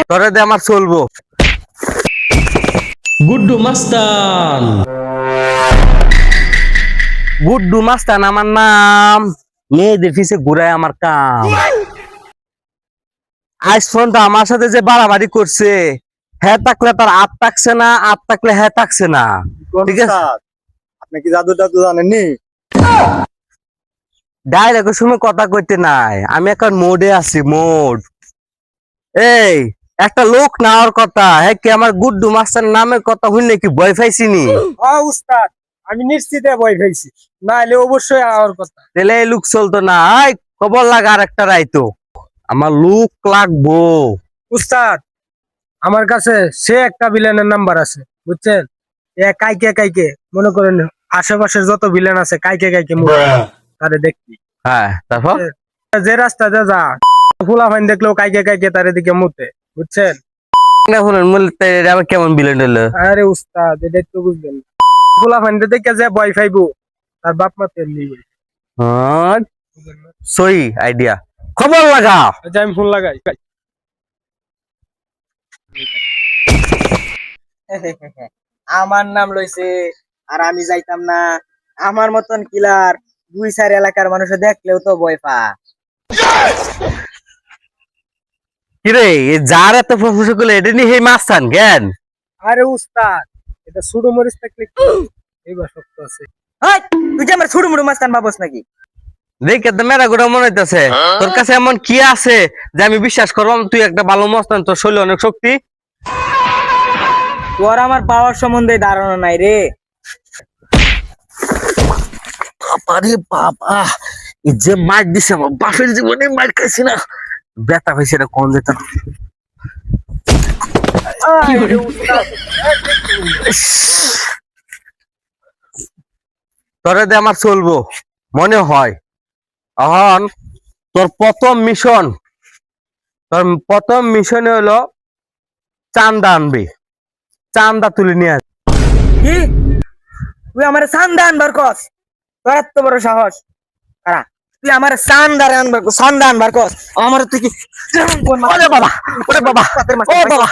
তোরে দে আমার চলবো। গুড্ডু মাস্তান। গুড্ডু মাস্তান আমার নাম, মেয়েদের পিছে ঘুরায় আমার কাম। আজ পর্যন্ত আমার সাথে যে বাড়াবাড়ি করছে, হ্যাঁ থাকলে তার আপ থাকছে না, আপ থাকলে হ্যাঁ থাকছে না। ঠিক আছে, আপনি কি জাদু টাদু জানেননি? ডাইরেক্ট শুনে কথা কইতে নাই, আমি এখন মোডে আছি, মোড। এই একটা লোক নেওয়ার কথা, হ্যাঁ কি আমার গুড্ডু মাস্টার নামের কথা শুনলে কি ভয় পাইছিনি? উস্তাদ, আমি নিশ্চিত ভয় পেয়েছি, নাহলে অবশ্যই আমার কথা। তাহলে এই লোক চলতো না। এই খবর লাগা আর একটা রাইতো, আমার লোক লাগবো। উস্তাদ, আমার কাছে সে একটা ভিলেনের নাম্বার আছে, বুঝছেন? কাইকে কাইকে মনে করেন আশেপাশের যত ভিলেন আছে কাইকে কাইকে তারে দেখি। হ্যাঁ, তারপর যে রাস্তাতে যা ফুলা ফাইন দেখলেও কাইকে কাইকে তারে দিকে মুতে, বুঝছেন? আবার কেমন বিলেন হলো? আরে উস্তাদ, এটা তো বুঝবেন না। ফুলা ফাইন দেখে যে ভয় পাইবো, তার বাপ মা তেল নিবে। সই আইডিয়া, খবর লাগা। আমি ফোন লাগাই। আমার নাম লইছে আর আমি যাইতাম না। আমার মতন কিলার 2-4 এলাকার মানুষ দেখলেও তো ভয় পা। কিরে যার এত প্রশংসা করলে এটা নিয়ে সেই মাস্তান জ্ঞান? আরে উস্তাদ, এটা সুডো মরিস থাকলে এইবার শক্ত আছে। তুই যে আমার সুডো মুড়ো মাস্তান ভাবস নাকি? দেখে তো মেরা গোটা মনে হইতেছে তোর কাছে এমন কি আছে যে আমি বিশ্বাস করবো তুই একটা ভালো মাস্তান, তোর শরীরে অনেক শক্তি। তোর আমার পাওয়ার সম্বন্ধে ধারণা নাই রে। আরে বাবা, এই যে মার দিছে আমার বাপের জীবনে মার খাইছি না, ব্যথা হয়েছে না কোন যেত। তোরে দে আমার চলবো মনে হয়। এখন তোর প্রথম মিশনে হলো চান্দা আনবি, চান্দা তুলে নিয়ে আসবি। কি তুই আমার সান্দা আনবার কস? তোর এত বড় সাহস? কারা তুই আমার সান্দা আনবার কস? আমার তুই কি ওরে বাবা, ওরে বাবা, ও বাবা,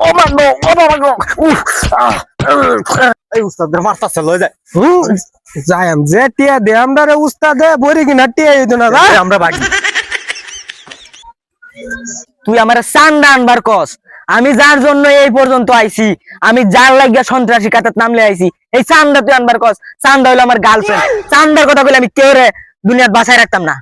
ও মা গো, ও বাবা গো, এই উস্তাদের মারতাছে লই যায়। যাইম যে টিয়া দে আমরা রে উস্তাদে বরি কিনা টিয়া হইতো না ভাই আমরা বাকি। তুই আমার চান্দা আনবার কস? আমি যার জন্য এই পর্যন্ত আইছি, আমি যার লাগিয়া সন্ত্রাসী কাতাত নামলে আইছি, এই চান্দা তুই আনবার কস? চান্দা হইলো আমার গার্লফ্রেন্ড, চান্দার কথা বলে আমি কেউ রে দুনিয়াত বাঁচায় রাখতাম না।